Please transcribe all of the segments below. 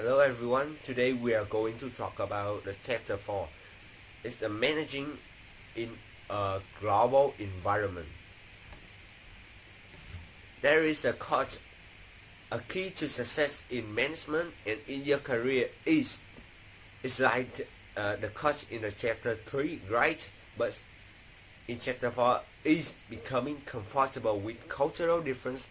Hello everyone, today we are going to talk about the chapter 4. It's the managing in a global environment. There is a key to success in management and in your career it's like the coach in the chapter 3, right? But in chapter 4 is becoming comfortable with cultural difference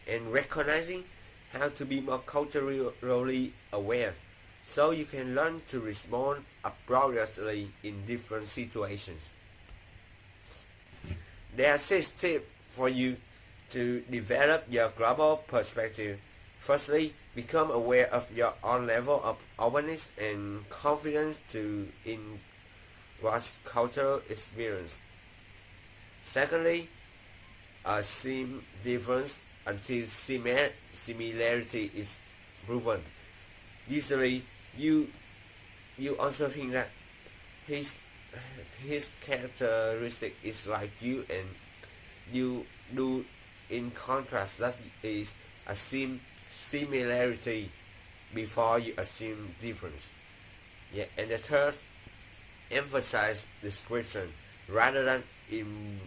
and recognizing how to be more culturally aware so you can learn to respond appropriately in different situations. There are 6 tips for you to develop your global perspective. Firstly, become aware of your own level of awareness and confidence in cross cultural experience. Secondly, assume difference until similarity is proven. Usually, you also think that his his characteristic is like you, and you do in contrast. That is assume similarity before you assume difference. Yeah, and the third, emphasize description rather than in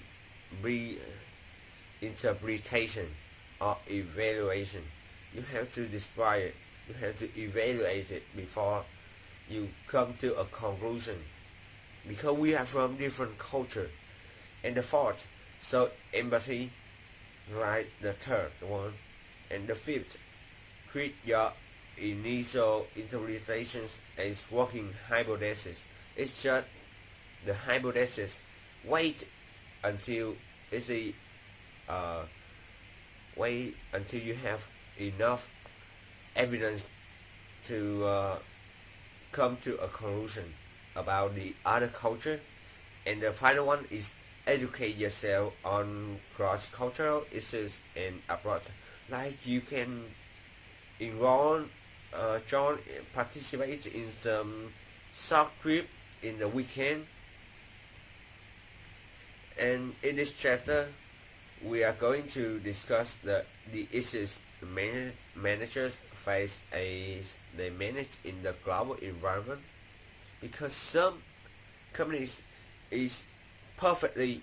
interpretation or evaluation. You have to describe it. You have to evaluate it before you come to a conclusion. Because we are from different culture. And the fourth, so empathy, right? The third one. And the fifth, treat your initial interpretations as working hypothesis. It's just the hypothesis. Wait until it's a uh, wait until you have enough evidence to come to a conclusion about the other culture. And the final one is educate yourself on cross-cultural issues and approach. Like you can enroll, join, participate in some short trip in the weekend. And in this chapter, we are going to discuss the issues managers face as they manage in the global environment, because some companies is perfectly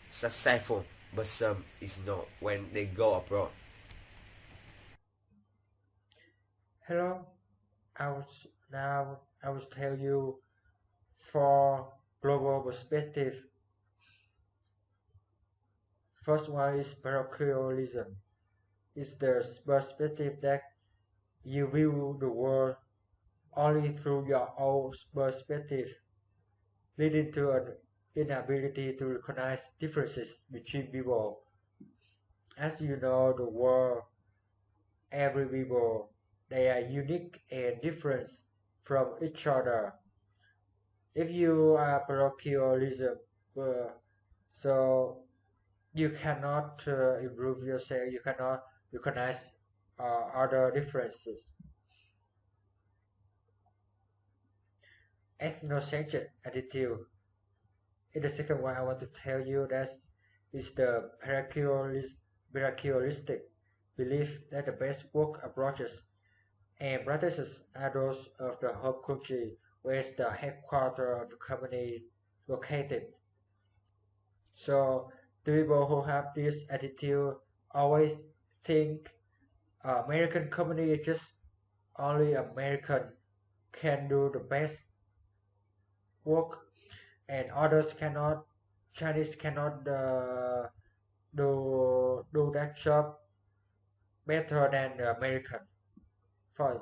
successful but some is not when they go abroad. Hello, I will tell you for global perspective. First one is parochialism. It's the perspective that you view the world only through your own perspective, leading to an inability to recognize differences between people. As you know, the world, every people, they are unique and different from each other. If you are parochialism, uh, so you cannot improve yourself, you cannot recognize other differences. Ethnocentric attitude is the second one I want to tell you. That is the parochialistic belief that the best work approaches and practices are those of the home country where is the headquarters of the company located. So the people who have this attitude always think American company just only American can do the best work and others cannot. Chinese cannot do that job better than the American. For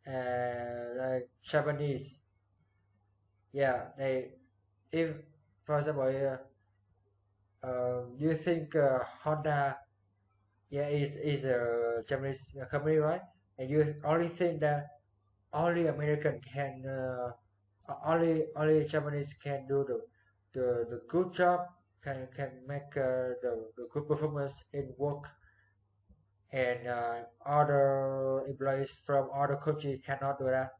like Japanese, yeah, they if for example you think Honda, yeah, is a Japanese company, right? And you only think that only American can only Japanese can do the good job, can make the good performance in work, and other employees from other country cannot do that.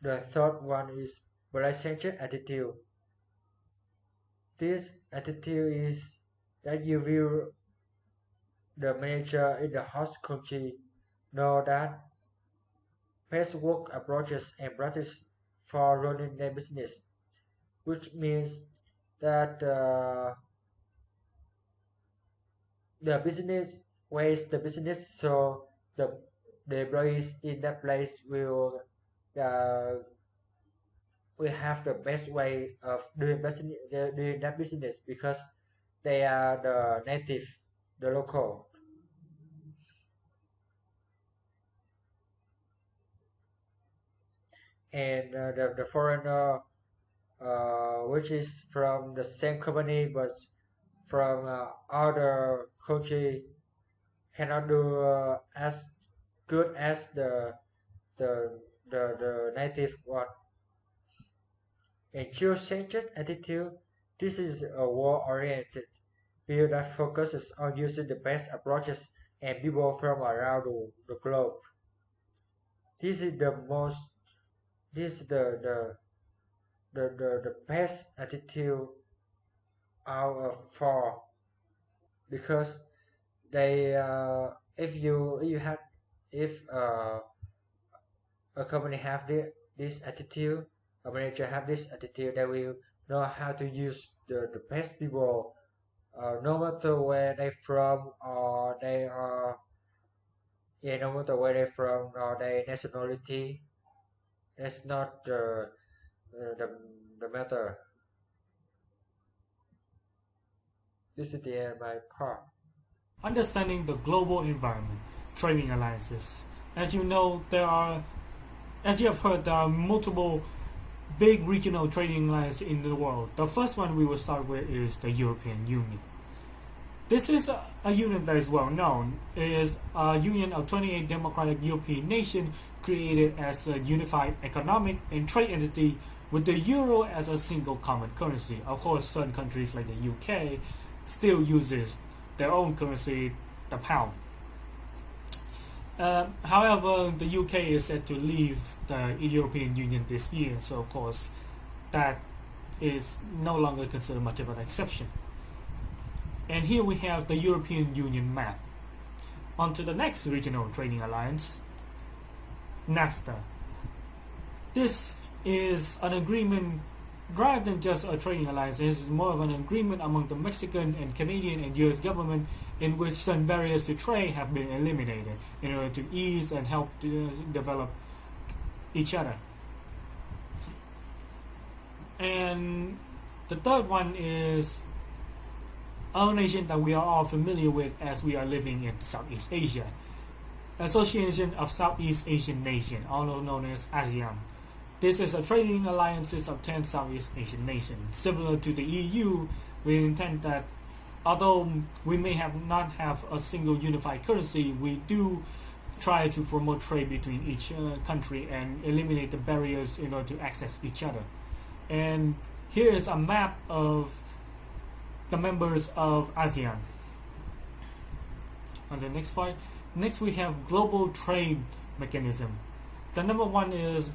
The third one is relationship attitude. This attitude is that you view the manager in the host country know that best work approaches and practice for running their business, which means that the business weighs the business, so the employees in that place uh, will have the best way of doing business, doing that business because they are the native, the local, and the foreigner, which is from the same company but from other country, cannot do as good as the the native one. And choose changed attitude. This is a war-oriented field that focuses on using the best approaches and people from around the globe. This is the most this is the best attitude out of four because they if you have if a company have this attitude, a manager have this attitude, they will know how to use the best people, no matter where they from or they are, yeah, no matter where they from or their nationality. That's not the, the matter. This is the end my part. Understanding the global environment, trading alliances. As as you have heard, there are multiple big regional trading alliances in the world. The first one we will start with is the European Union. This is a union that is well known. It is a union of 28 democratic European nations created as a unified economic and trade entity with the euro as a single common currency. Of course, certain countries like the UK still uses their own currency, the pound. However, the UK is set to leave the European Union this year, so of course that is no longer considered much of an exception. And here we have the European Union map. On to the next regional trading alliance, NAFTA. This is an agreement rather than just a trading alliance. This is more of an agreement among the Mexican and Canadian and US government in which some barriers to trade have been eliminated in order to ease and help to develop each other. And the third one is our nation that we are all familiar with as we are living in Southeast Asia. Association of Southeast Asian Nations, also known as ASEAN. This is a trading alliance of 10 Southeast Asian nations. Similar to the EU, we intend that although we may not have a single unified currency, we do try to promote trade between each country and eliminate the barriers in order to access each other. And here is a map of the members of ASEAN. On the next slide. Next we have global trade mechanism. The number one is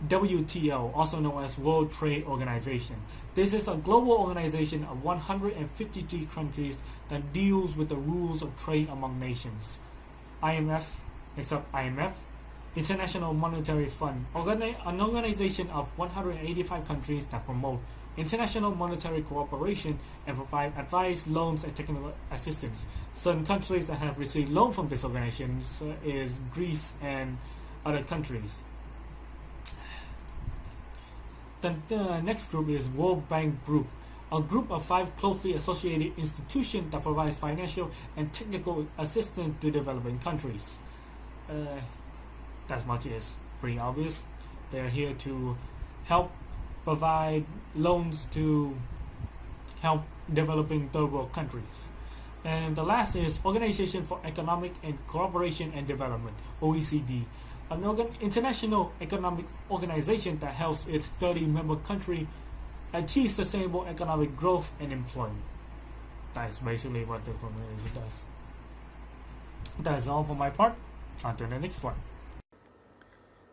WTO, also known as World Trade Organization. This is a global organization of 153 countries that deals with the rules of trade among nations. IMF, International Monetary Fund, an organization of 185 countries that promote international monetary cooperation and provide advice, loans, and technical assistance. Certain countries that have received loans from these organizations is Greece and other countries. Then the next group is World Bank Group, a group of 5 closely associated institutions that provides financial and technical assistance to developing countries. That much is pretty obvious. They are here to help provide loans to help developing third world countries. And the last is Organization for Economic and Cooperation and Development, OECD, an international economic organization that helps its 30 member countries achieve sustainable economic growth and employment. That's basically what the organization does. That's all for my part. On to the next one.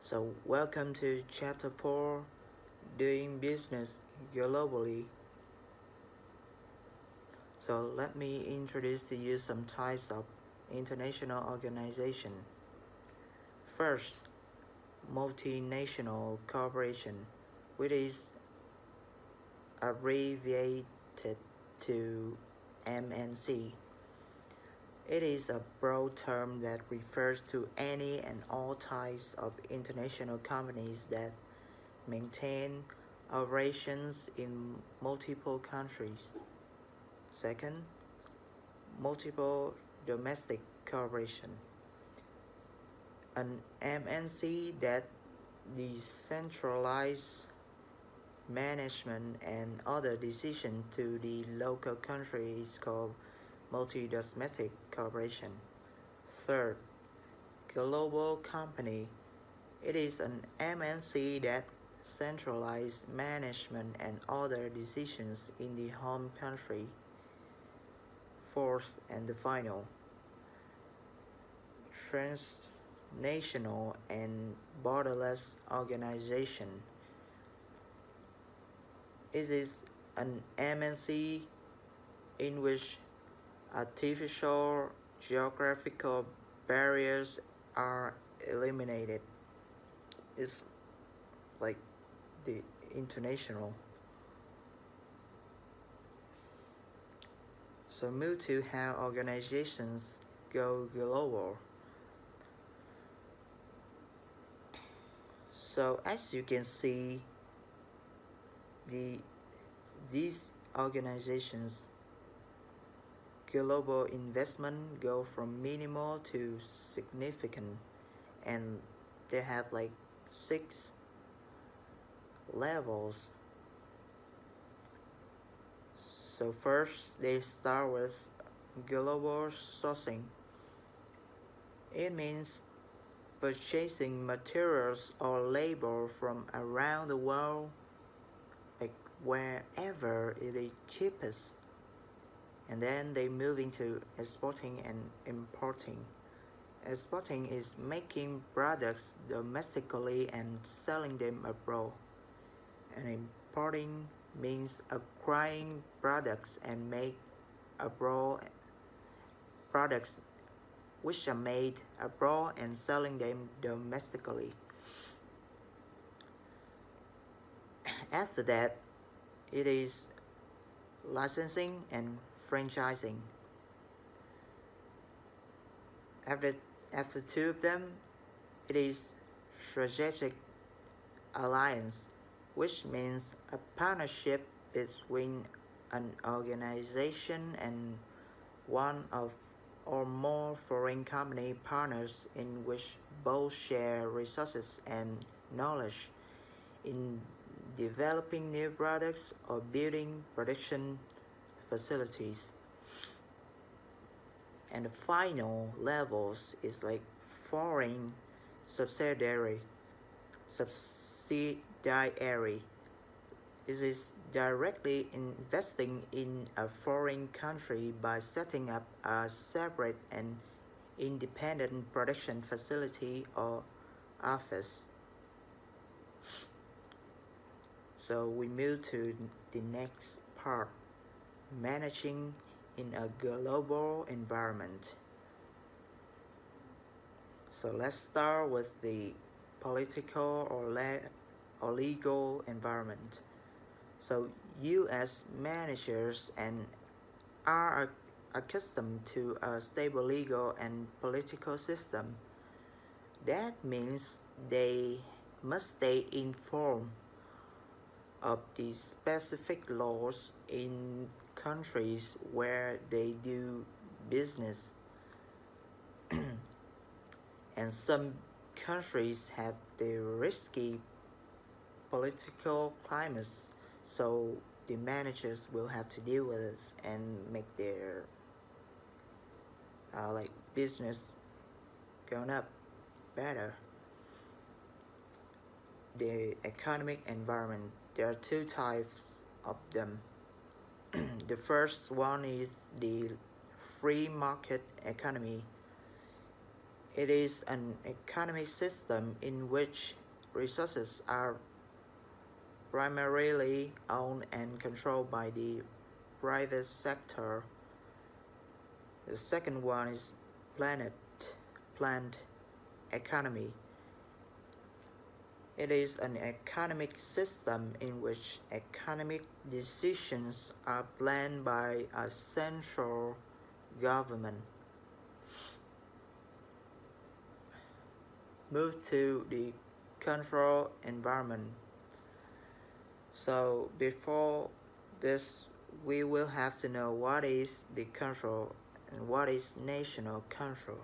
So welcome to chapter 4, doing business globally. So let me introduce to you some types of international organization. First, multinational corporation, which is abbreviated to MNC. It is a broad term that refers to any and all types of international companies that maintain operations in multiple countries. Second, multiple domestic corporation. An MNC that decentralizes management and other decisions to the local country is called multi-domestic corporation. Third, global company. It is an MNC that centralizes management and other decisions in the home country. Fourth and the final, transnational and borderless organization. It is an MNC in which artificial geographical barriers are eliminated. It's like the international. So move to how organizations go global. So as you can see, these organizations global investment go from minimal to significant, and they have like 6 levels. So first they start with global sourcing. It means purchasing materials or labor from around the world, like wherever it is cheapest. And then they move into exporting and importing. Exporting is making products domestically and selling them abroad. And importing means acquiring products and made abroad, products which are made abroad and selling them domestically. After that, it is licensing and franchising. After 2 of them, it is strategic alliance, which means a partnership between an organization and one of or more foreign company partners in which both share resources and knowledge in developing new products or building production facilities. And the final levels is like foreign subsidiary. It is directly investing in a foreign country by setting up a separate and independent production facility or office. So we move to the next part, managing in a global environment. So let's start with the political or legal environment. So you as managers are accustomed to a stable legal and political system. That means they must stay informed of the specific laws in countries where they do business. And some countries have the risky political climates, so the managers will have to deal with it and make their business going up better. The economic environment, there are 2 types of them. The first one is the free market economy. It is an economic system in which resources are primarily owned and controlled by the private sector. The second one is planned economy. It is an economic system in which economic decisions are planned by a central government. Move to the control environment. So before this, we will have to know what is the control and what is national control.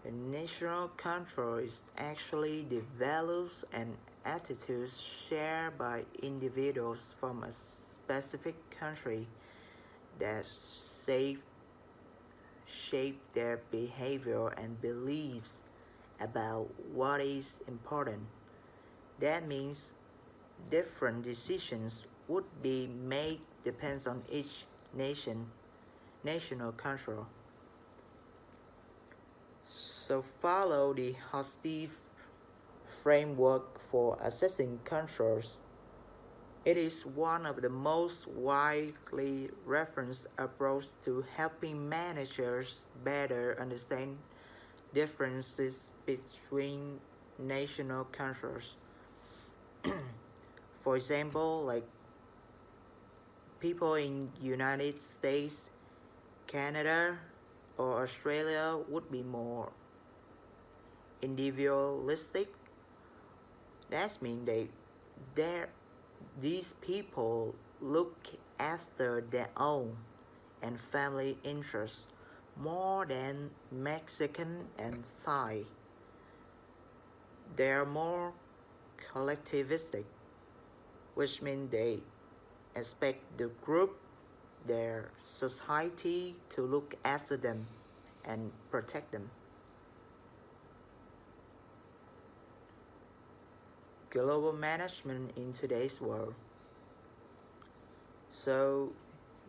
The national control is actually the values and attitudes shared by individuals from a specific country that shape their behavior and beliefs about what is important. That means different decisions would be made depends on each national control. So follow the Hostives framework for assessing controls. It is one of the most widely referenced approaches to helping managers better understand differences between national controls. For example, like people in United States, Canada, or Australia would be more individualistic. That means these people look after their own and family interests more than Mexican and Thai. They are more collectivistic, which means they expect the group, their society to look after them and protect them. Global management in today's world. So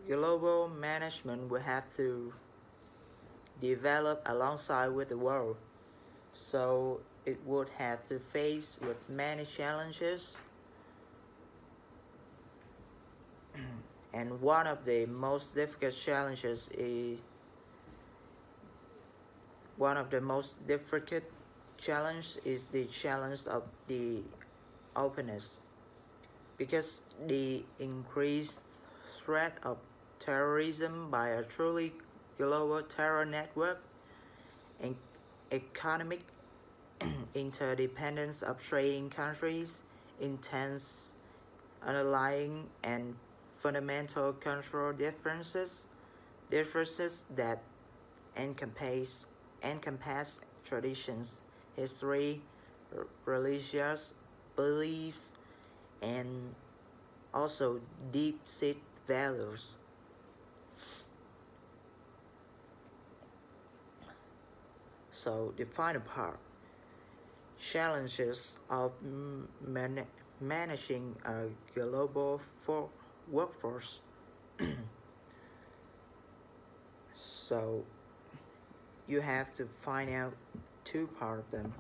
global management will have to develop alongside with the world. So it would have to face with many challenges. And one of the most difficult challenges is the challenge of the openness, because the increased threat of terrorism by a truly global terror network and economic interdependence of trading countries, intense underlying and fundamental cultural differences that encompass traditions, history, religious beliefs, and also deep-seated values. So the final part, challenges of managing a global workforce. So you have to find out two parts of them.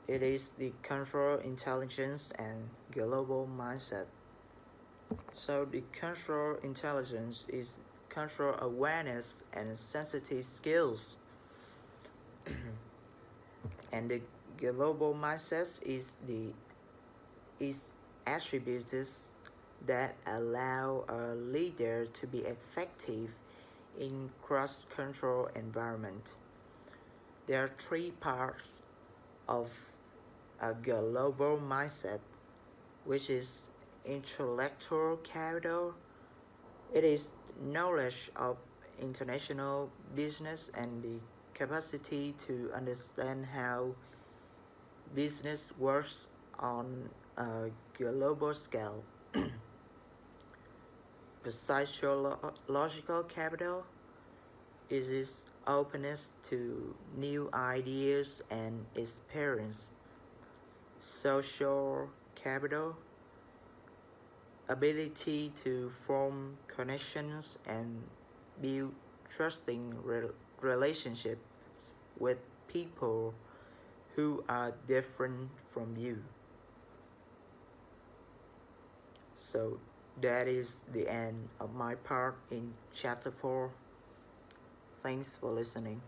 It is the control intelligence and global mindset. So the control intelligence is control awareness and sensitive skills. And the global mindset is attributes that allow a leader to be effective in cross-control environment. There are three parts of a global mindset, which is intellectual capital. It is knowledge of international business and the capacity to understand how business works on a global scale. The psychological capital is its openness to new ideas and experience. Social capital, ability to form connections and build trusting relationships with people who are different from you. So that is the end of my part in chapter 4. Thanks for listening.